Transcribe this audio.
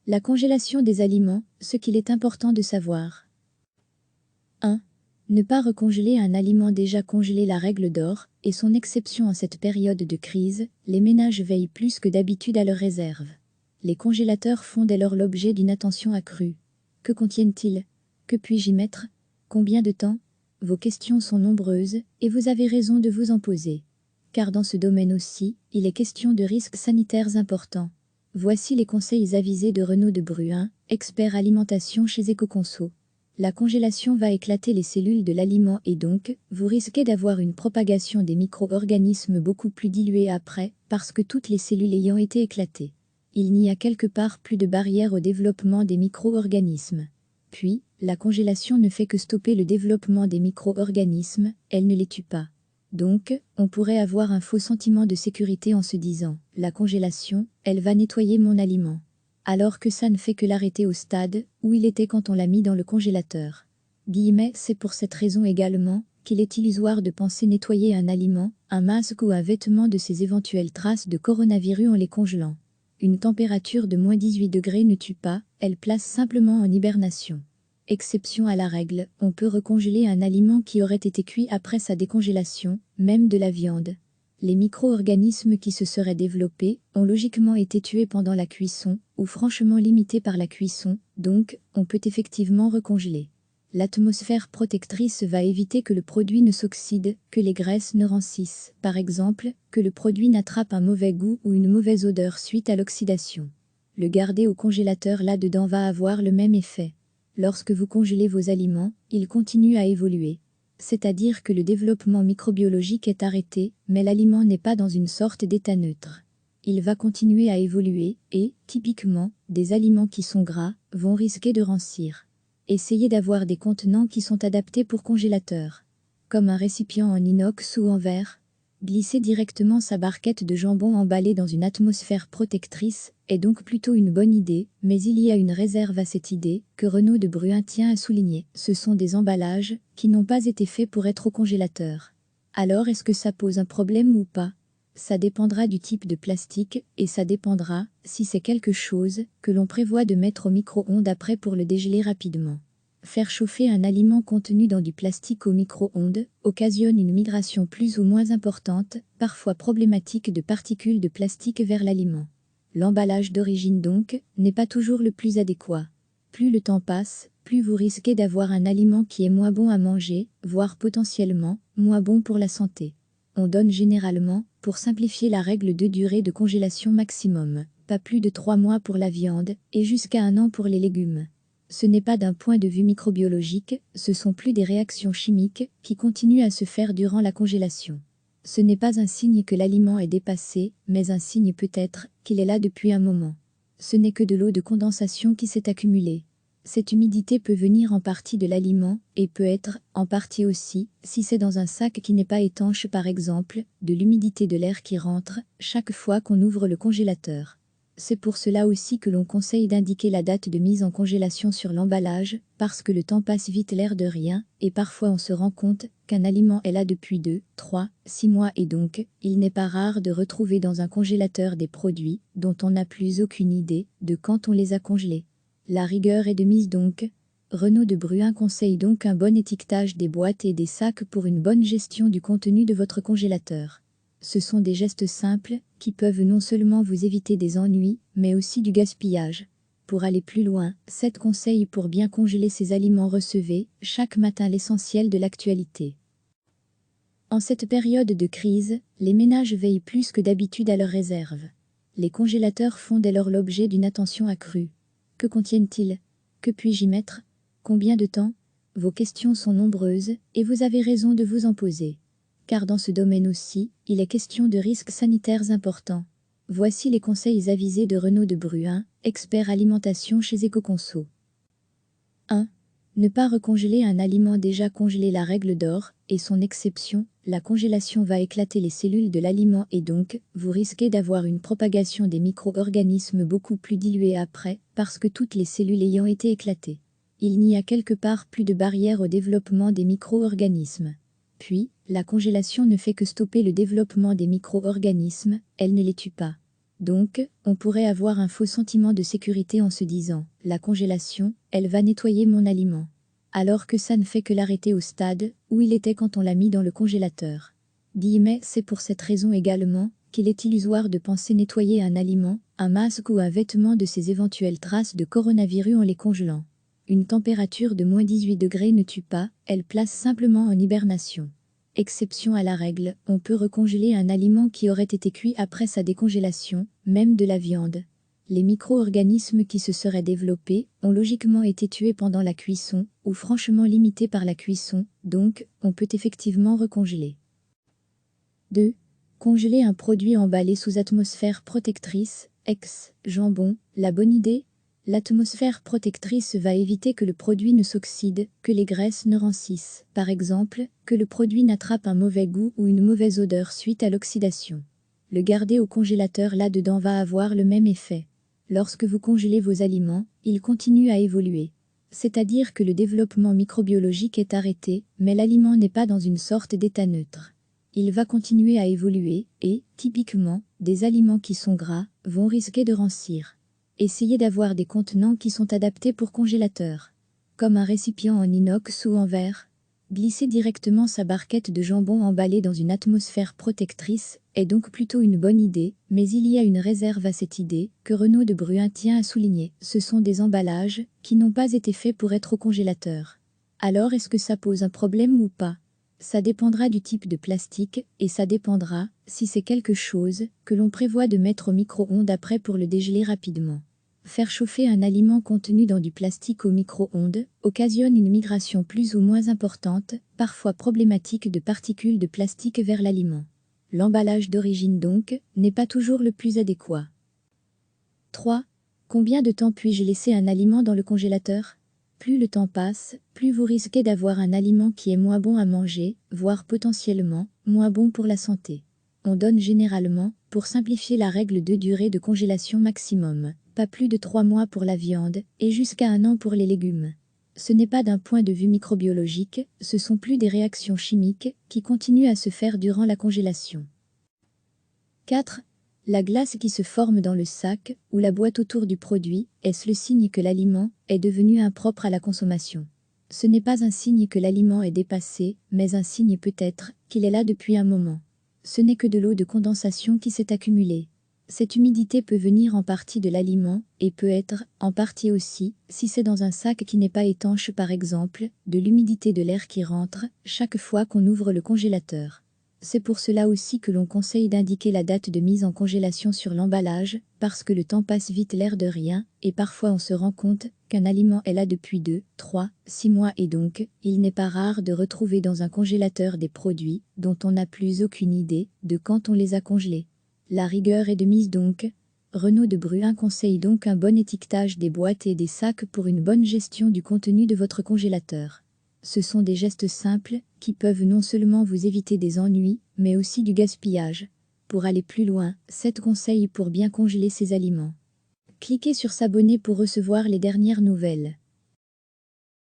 La congélation des aliments, ce qu'il est important de savoir. 1. Ne pas recongeler un aliment déjà congelé. La règle d'or, et son exception en cette période de crise, les ménages veillent plus que d'habitude à leurs réserves. Les congélateurs font dès lors l'objet d'une attention accrue. Que contiennent-ils? Que puis-je y mettre? Combien de temps? Vos questions sont nombreuses, et vous avez raison de vous en poser. Car dans ce domaine aussi, il est question de risques sanitaires importants. Voici les conseils avisés de Renaud de Bruin, expert alimentation chez Ecoconso. La congélation va éclater les cellules de l'aliment et donc, vous risquez d'avoir une propagation des micro-organismes beaucoup plus diluée après, parce que toutes les cellules ayant été éclatées. Il n'y a quelque part plus de barrière au développement des micro-organismes. Puis, la congélation ne fait que stopper le développement des micro-organismes, elle ne les tue pas. Donc, on pourrait avoir un faux sentiment de sécurité en se disant « La congélation, elle va nettoyer mon aliment ». Alors que ça ne fait que l'arrêter au stade où il était quand on l'a mis dans le congélateur. C'est pour cette raison également qu'il est illusoire de penser nettoyer un aliment, un masque ou un vêtement de ses éventuelles traces de coronavirus en les congelant. Une température de -18 degrés ne tue pas, elle place simplement en hibernation. Exception à la règle, on peut recongeler un aliment qui aurait été cuit après sa décongélation, même de la viande. Les micro-organismes qui se seraient développés ont logiquement été tués pendant la cuisson, ou franchement limités par la cuisson, donc on peut effectivement recongeler. L'atmosphère protectrice va éviter que le produit ne s'oxyde, que les graisses ne rancissent, par exemple, que le produit n'attrape un mauvais goût ou une mauvaise odeur suite à l'oxydation. Le garder au congélateur là-dedans va avoir le même effet. Lorsque vous congelez vos aliments, ils continuent à évoluer. C'est-à-dire que le développement microbiologique est arrêté, mais l'aliment n'est pas dans une sorte d'état neutre. Il va continuer à évoluer et, typiquement, des aliments qui sont gras vont risquer de rancir. Essayez d'avoir des contenants qui sont adaptés pour congélateurs. Comme un récipient en inox ou en verre. Glisser directement sa barquette de jambon emballée dans une atmosphère protectrice est donc plutôt une bonne idée, mais il y a une réserve à cette idée, que Renaud de Bruin tient à souligner. Ce sont des emballages qui n'ont pas été faits pour être au congélateur. Alors est-ce que ça pose un problème ou pas? Ça dépendra du type de plastique, et ça dépendra, si c'est quelque chose que l'on prévoit de mettre au micro-ondes après pour le dégeler rapidement. Faire chauffer un aliment contenu dans du plastique au micro-ondes occasionne une migration plus ou moins importante, parfois problématique de particules de plastique vers l'aliment. L'emballage d'origine donc n'est pas toujours le plus adéquat. Plus le temps passe, plus vous risquez d'avoir un aliment qui est moins bon à manger, voire potentiellement moins bon pour la santé. On donne généralement, pour simplifier la règle de durée de congélation maximum, pas plus de 3 mois pour la viande et jusqu'à 1 an pour les légumes. Ce n'est pas d'un point de vue microbiologique, ce sont plus des réactions chimiques qui continuent à se faire durant la congélation. Ce n'est pas un signe que l'aliment est dépassé, mais un signe peut-être qu'il est là depuis un moment. Ce n'est que de l'eau de condensation qui s'est accumulée. Cette humidité peut venir en partie de l'aliment et peut être, en partie aussi, si c'est dans un sac qui n'est pas étanche par exemple, de l'humidité de l'air qui rentre chaque fois qu'on ouvre le congélateur. C'est pour cela aussi que l'on conseille d'indiquer la date de mise en congélation sur l'emballage, parce que le temps passe vite l'air de rien, et parfois on se rend compte qu'un aliment est là depuis 2, 3, 6 mois et donc, il n'est pas rare de retrouver dans un congélateur des produits dont on n'a plus aucune idée de quand on les a congelés. La rigueur est de mise donc. Renaud de Bruin conseille donc un bon étiquetage des boîtes et des sacs pour une bonne gestion du contenu de votre congélateur. Ce sont des gestes simples qui peuvent non seulement vous éviter des ennuis, mais aussi du gaspillage. Pour aller plus loin, 7 conseils pour bien congeler ces aliments. Recevez chaque matin l'essentiel de l'actualité. En cette période de crise, les ménages veillent plus que d'habitude à leurs réserves. Les congélateurs font dès lors l'objet d'une attention accrue. Que contiennent-ils? Que puis-je y mettre? Combien de temps? Vos questions sont nombreuses, et vous avez raison de vous en poser. Car dans ce domaine aussi, il est question de risques sanitaires importants. Voici les conseils avisés de Renaud de Bruin, expert alimentation chez Ecoconso. 1. Ne pas recongeler un aliment déjà congelé. La règle d'or, et son exception, la congélation va éclater les cellules de l'aliment et donc, vous risquez d'avoir une propagation des micro-organismes beaucoup plus diluée après, parce que toutes les cellules ayant été éclatées. Il n'y a quelque part plus de barrière au développement des micro-organismes. Puis, la congélation ne fait que stopper le développement des micro-organismes, elle ne les tue pas. Donc, on pourrait avoir un faux sentiment de sécurité en se disant « La congélation, elle va nettoyer mon aliment », alors que ça ne fait que l'arrêter au stade où il était quand on l'a mis dans le congélateur. C'est pour cette raison également qu'il est illusoire de penser nettoyer un aliment, un masque ou un vêtement de ses éventuelles traces de coronavirus en les congelant. Une température de -18 degrés ne tue pas, elle place simplement en hibernation. Exception à la règle, on peut recongeler un aliment qui aurait été cuit après sa décongélation, même de la viande. Les micro-organismes qui se seraient développés ont logiquement été tués pendant la cuisson, ou franchement limités par la cuisson, donc on peut effectivement recongeler. 2. Congeler un produit emballé sous atmosphère protectrice, jambon, la bonne idée? L'atmosphère protectrice va éviter que le produit ne s'oxyde, que les graisses ne rancissent, par exemple, que le produit n'attrape un mauvais goût ou une mauvaise odeur suite à l'oxydation. Le garder au congélateur là-dedans va avoir le même effet. Lorsque vous congelez vos aliments, ils continuent à évoluer. C'est-à-dire que le développement microbiologique est arrêté, mais l'aliment n'est pas dans une sorte d'état neutre. Il va continuer à évoluer et, typiquement, des aliments qui sont gras vont risquer de rancir. Essayez d'avoir des contenants qui sont adaptés pour congélateurs. Comme un récipient en inox ou en verre. Glisser directement sa barquette de jambon emballée dans une atmosphère protectrice est donc plutôt une bonne idée, mais il y a une réserve à cette idée, que Renaud de Bruin tient à souligner. Ce sont des emballages qui n'ont pas été faits pour être au congélateur. Alors est-ce que ça pose un problème ou pas? Ça dépendra du type de plastique, et ça dépendra, si c'est quelque chose que l'on prévoit de mettre au micro-ondes après pour le dégeler rapidement. Faire chauffer un aliment contenu dans du plastique au micro-ondes occasionne une migration plus ou moins importante, parfois problématique de particules de plastique vers l'aliment. L'emballage d'origine donc n'est pas toujours le plus adéquat. 3. Combien de temps puis-je laisser un aliment dans le congélateur? Plus le temps passe, plus vous risquez d'avoir un aliment qui est moins bon à manger, voire potentiellement moins bon pour la santé. On donne généralement, pour simplifier la règle de durée de congélation maximum, pas plus de 3 mois pour la viande et jusqu'à 1 an pour les légumes. Ce n'est pas d'un point de vue microbiologique, ce sont plus des réactions chimiques qui continuent à se faire durant la congélation. 4. La glace qui se forme dans le sac ou la boîte autour du produit, est-ce le signe que l'aliment est devenu impropre à la consommation? Ce n'est pas un signe que l'aliment est dépassé, mais un signe peut-être qu'il est là depuis un moment. Ce n'est que de l'eau de condensation qui s'est accumulée. Cette humidité peut venir en partie de l'aliment et peut être, en partie aussi, si c'est dans un sac qui n'est pas étanche par exemple, de l'humidité de l'air qui rentre chaque fois qu'on ouvre le congélateur. C'est pour cela aussi que l'on conseille d'indiquer la date de mise en congélation sur l'emballage, parce que le temps passe vite l'air de rien, et parfois on se rend compte qu'un aliment est là depuis 2, 3, 6 mois et donc, il n'est pas rare de retrouver dans un congélateur des produits dont on n'a plus aucune idée de quand on les a congelés. La rigueur est de mise donc. Renaud de Bruin conseille donc un bon étiquetage des boîtes et des sacs pour une bonne gestion du contenu de votre congélateur. Ce sont des gestes simples qui peuvent non seulement vous éviter des ennuis, mais aussi du gaspillage. Pour aller plus loin, 7 conseils pour bien congeler ses aliments. Cliquez sur s'abonner pour recevoir les dernières nouvelles.